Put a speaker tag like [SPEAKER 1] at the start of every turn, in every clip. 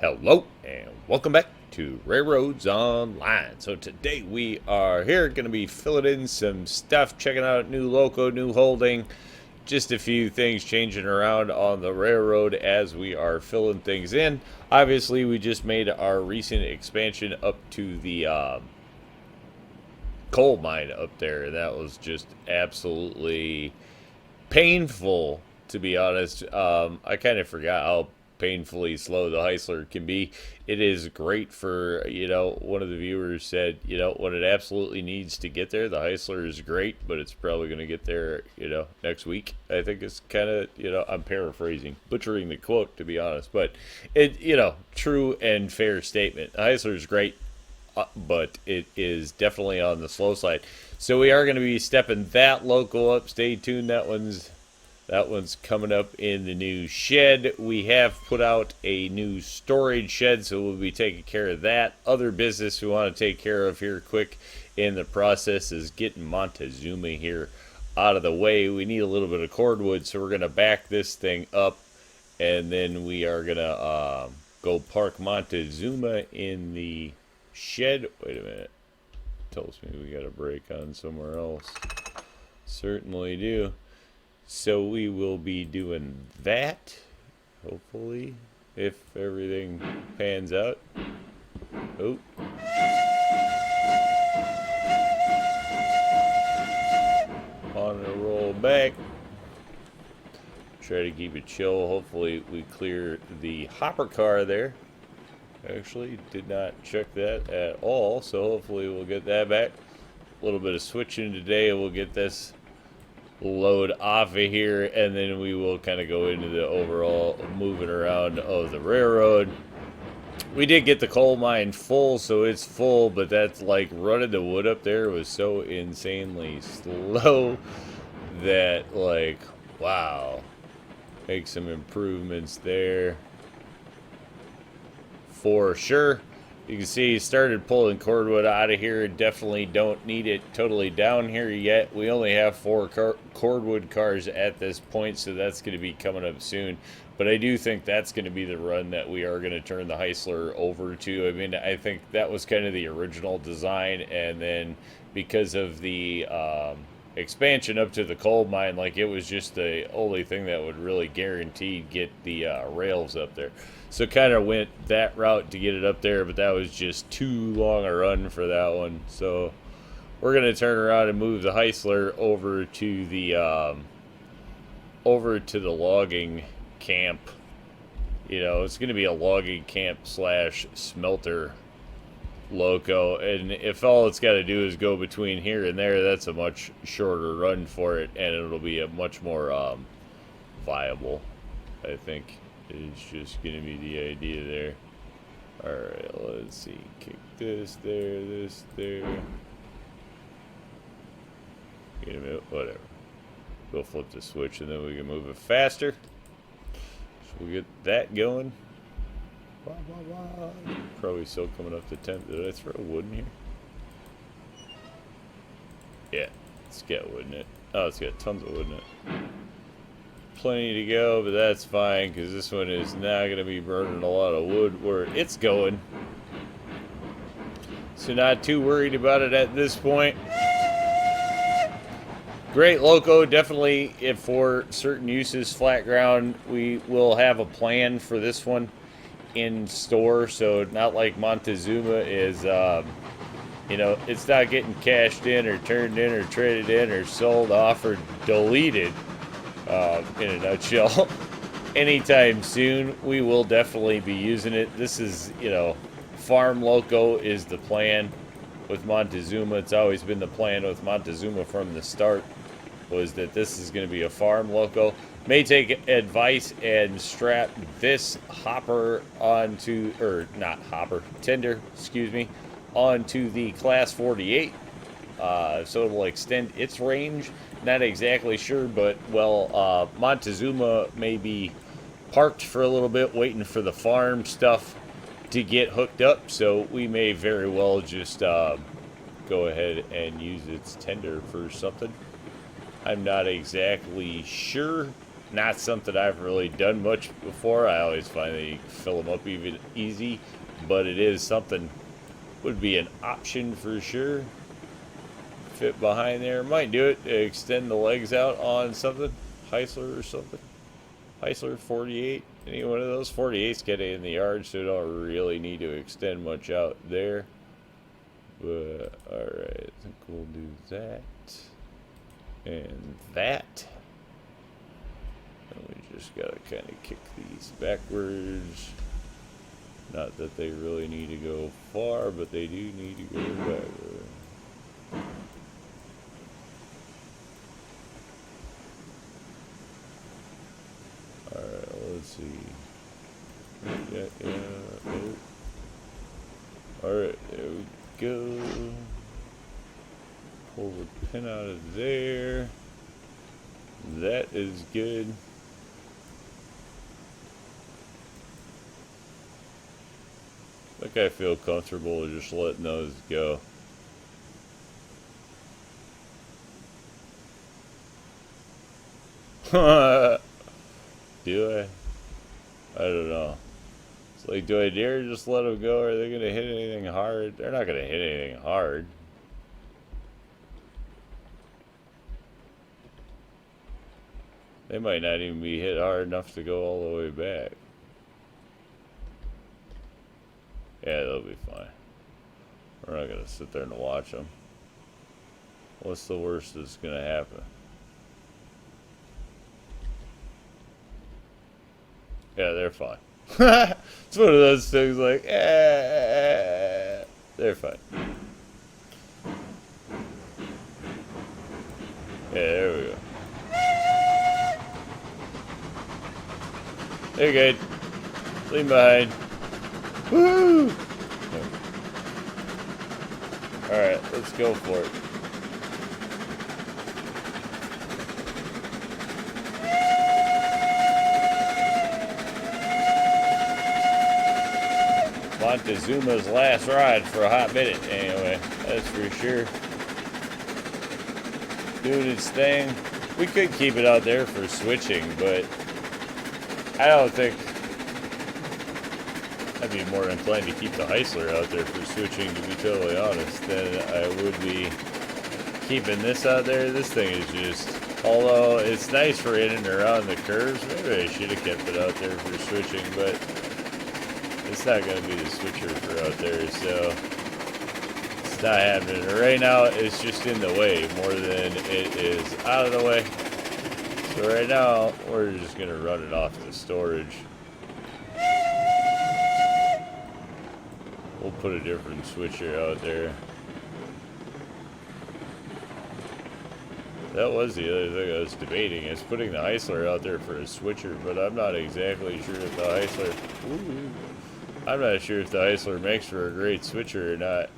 [SPEAKER 1] Hello and welcome back to RailRoads Online. So today we are here going to be filling in some stuff, checking out new Loco, new holding, just a few things changing around on the railroad as we are filling things in. Obviously, we just made our recent expansion up to the coal mine up there. That was just absolutely painful, to be honest. I kind of forgot how painfully slow the Heisler can be. It is great for, one of the viewers said, when it absolutely needs to get there, the Heisler is great, but it's probably going to get there, next week. I think it's kind of, I'm paraphrasing, butchering the quote, to be honest, but it, true and fair statement. The Heisler is great, but it is definitely on the slow side. So we are going to be stepping that Loco up. Stay tuned. That one's coming up in the new shed. We have put out a new storage shed, so we'll be taking care of that. Other business we want to take care of here quick in the process is getting Montezuma here out of the way. We need a little bit of cordwood, so we're going to back this thing up, and then we are going to go park Montezuma in the shed. Wait a minute. Tells me we got a break on somewhere else. Certainly do. So we will be doing that, hopefully, if everything pans out. Oh. On a roll back. Try to keep it chill. Hopefully we clear the hopper car there. Actually, did not check that at all, so hopefully we'll get that back. A little bit of switching today. We'll get this load off of here, and then we will kind of go into the overall moving around of the railroad. We did get the coal mine full, so it's full, but that's like running the wood up there was so insanely slow that, like, wow. Make some improvements there for sure. You can see he started pulling cordwood out of here. Definitely don't need it totally down here yet. We only have 4 cordwood cars at this point, so that's going to be coming up soon. But I do think that's going to be the run that we are going to turn the Heisler over to. I mean, I think that was kind of the original design, and then because of the expansion up to the coal mine, like, it was just the only thing that would really guarantee get the rails up there. So kind of went that route to get it up there, but that was just too long a run for that one. So we're going to turn around and move the Heisler over to the logging camp. It's going to be a logging camp slash smelter Loco, and if all it's got to do is go between here and there, that's a much shorter run for it, and it'll be a much more viable, I think. It's just going to be the idea there. Alright, let's see. Kick this there, this there. Wait a minute, whatever. We'll flip the switch and then we can move it faster. So we'll get that going. Wah, wah, wah. Probably still coming up to 10. Did I throw wood in here? Yeah, it's got wood in it. Oh, it's got tons of wood in it. Plenty to go, but that's fine because this one is now going to be burning a lot of wood where it's going. So not too worried about it at this point. Great Loco, definitely if for certain uses, flat ground, we will have a plan for this one in store. So not like Montezuma is, it's not getting cashed in or turned in or traded in or sold off or deleted. In a nutshell, anytime soon. We will definitely be using it. This is, farm Loco is the plan with Montezuma. It's always been the plan with Montezuma from the start, was that this is going to be a farm Loco. May take advice and strap this hopper onto, or not hopper, tender, excuse me, onto the Class 48. So it'll extend its range. Not exactly sure, but, well, Montezuma may be parked for a little bit waiting for the farm stuff to get hooked up, so we may very well just go ahead and use its tender for something. I'm not exactly sure, Not something I've really done much before. I always find that you fill them up even easy, but it is something, would be an option for sure. Fit behind there. Might do it to extend the legs out on something. Heisler or something. Heisler 48. Any one of those 48s get in the yard, so don't really need to extend much out there. But alright, I think we'll do that. And that. And we just gotta kind of kick these backwards. Not that they really need to go far, but they do need to go backward. Alright, let's see. Yeah. Oh. Alright, there we go. Pull the pin out of there. That is good. I think I feel comfortable just letting those go. Do I? I don't know. It's like, do I dare just let them go? Are they going to hit anything hard? They're not going to hit anything hard. They might not even be hit hard enough to go all the way back. Yeah, they'll be fine. We're not going to sit there and watch them. What's the worst that's going to happen? Yeah, they're fine. It's one of those things like, they're fine. Yeah, there we go. They're good. Leave behind. Woo! Alright, let's go for it. Montezuma's last ride for a hot minute, anyway, that's for sure. Doing its thing. We could keep it out there for switching, but I don't think I'd be more inclined to keep the Heisler out there for switching, to be totally honest, than I would be keeping this out there. This thing is just, although it's nice for in and around the curves, maybe I should have kept it out there for switching, but it's not going to be the switcher for out there, so it's not happening. Right now, it's just in the way more than it is out of the way. So right now, we're just going to run it off to storage. We'll put a different switcher out there. That was the other thing I was debating, is putting the Heisler out there for a switcher, but I'm not exactly sure if the Heisler... Ooh, I'm not sure if the Heisler makes for a great switcher or not.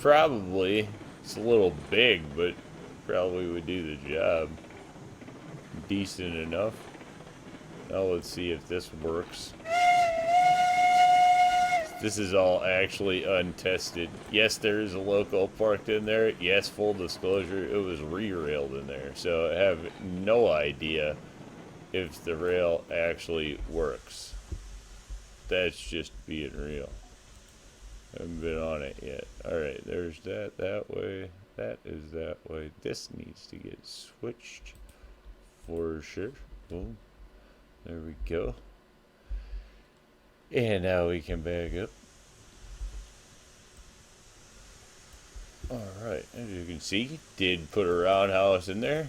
[SPEAKER 1] Probably. It's a little big, but probably would do the job. Decent enough. Now let's see if this works. This is all actually untested. Yes, there is a Loco parked in there. Yes, full disclosure, it was re-railed in there. So I have no idea if the rail actually works. That's just being real. I haven't been on it yet. Alright, there's that way. That is that way. This needs to get switched for sure. Boom. There we go. And now we can back up. Alright, as you can see, did put a roundhouse in there.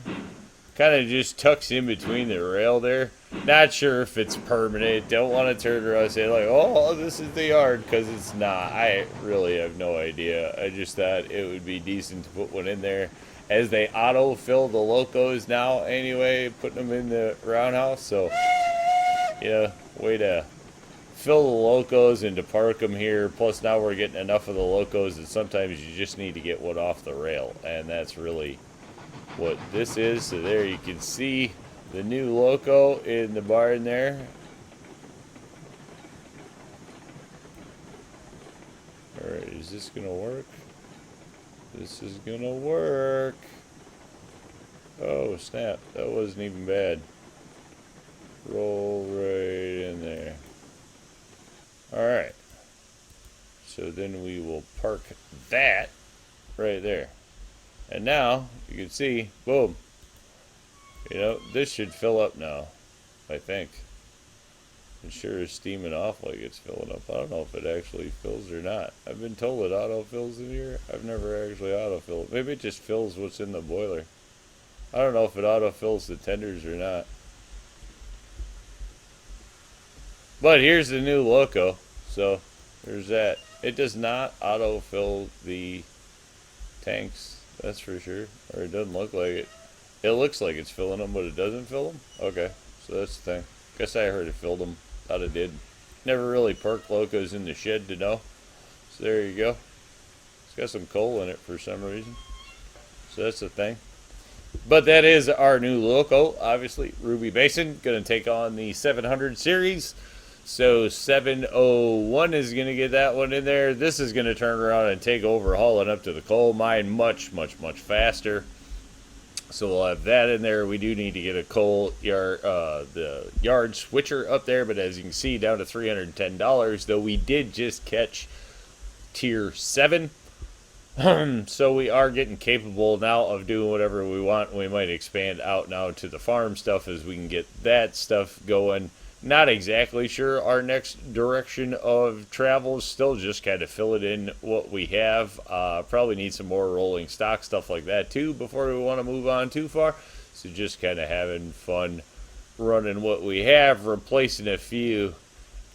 [SPEAKER 1] Kind of just tucks in between the rail there. Not sure if it's permanent. Don't want to turn around and say like, oh, this is the yard, because it's not. I really have no idea. I just thought it would be decent to put one in there. As they auto-fill the Locos now anyway, putting them in the roundhouse. So, yeah, way to fill the Locos and to park them here. Plus now we're getting enough of the Locos that sometimes you just need to get one off the rail. And that's really what this is. So there you can see the new Loco in the barn there. Alright, is this gonna work? This is gonna work. Oh, snap. That wasn't even bad. Roll right in there. Alright. So then we will park that right there. And now, you can see, boom. You know, this should fill up now, I think. It sure is steaming off like it's filling up. I don't know if it actually fills or not. I've been told it auto-fills in here. I've never actually auto-filled. Maybe it just fills what's in the boiler. I don't know if it auto-fills the tenders or not. But here's the new Loco. So, there's that. It does not auto-fill the tanks, that's for sure. Or it doesn't look like it. It looks like it's filling them, but it doesn't fill them? Okay, so that's the thing. Guess I heard it filled them. Thought it did. Never really parked Locos in the shed to know. So there you go. It's got some coal in it for some reason. So that's the thing. But that is our new Loco. Obviously, Ruby Basin. Going to take on the 700 series. So 701 is going to get that one in there. This is going to turn around and take over hauling up to the coal mine much, much, much faster. So we'll have that in there. We do need to get a coal yard, the yard switcher up there, but as you can see, down to $310. Though we did just catch tier 7, so we are getting capable now of doing whatever we want. We might expand out now to the farm stuff as we can get that stuff going. Not exactly sure our next direction of travel. Still just kind of fill it in what we have. Probably need some more rolling stock, stuff like that too, before we want to move on too far. So just kind of having fun running what we have, replacing a few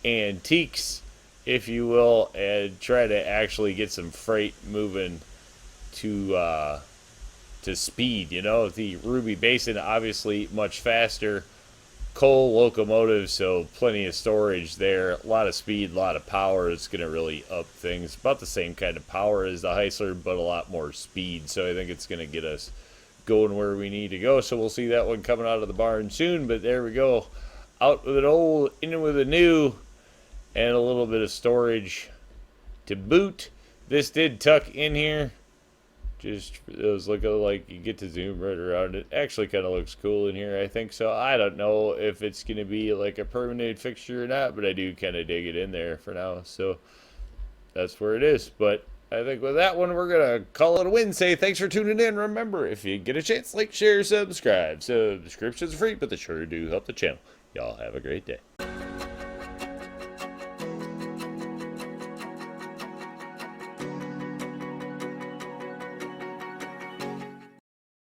[SPEAKER 1] antiques, if you will, and try to actually get some freight moving to speed. You know, the Ruby Basin obviously much faster. Coal locomotive, so plenty of storage there. A lot of speed, a lot of power. It's going to really up things. About the same kind of power as the Heisler, but a lot more speed. So I think it's going to get us going where we need to go. So we'll see that one coming out of the barn soon. But there we go. Out with an old, in with a new, and a little bit of storage to boot. This did tuck in here. Just, it was looking like you get to zoom right around it. Actually kind of looks cool in here, I think so. I don't know if it's going to be like a permanent fixture or not, but I do kind of dig it in there for now. So that's where it is. But I think with that one, we're going to call it a win. Say thanks for tuning in. Remember, if you get a chance, like, share, subscribe. Subscriptions are free, but they sure do help the channel. Y'all have a great day.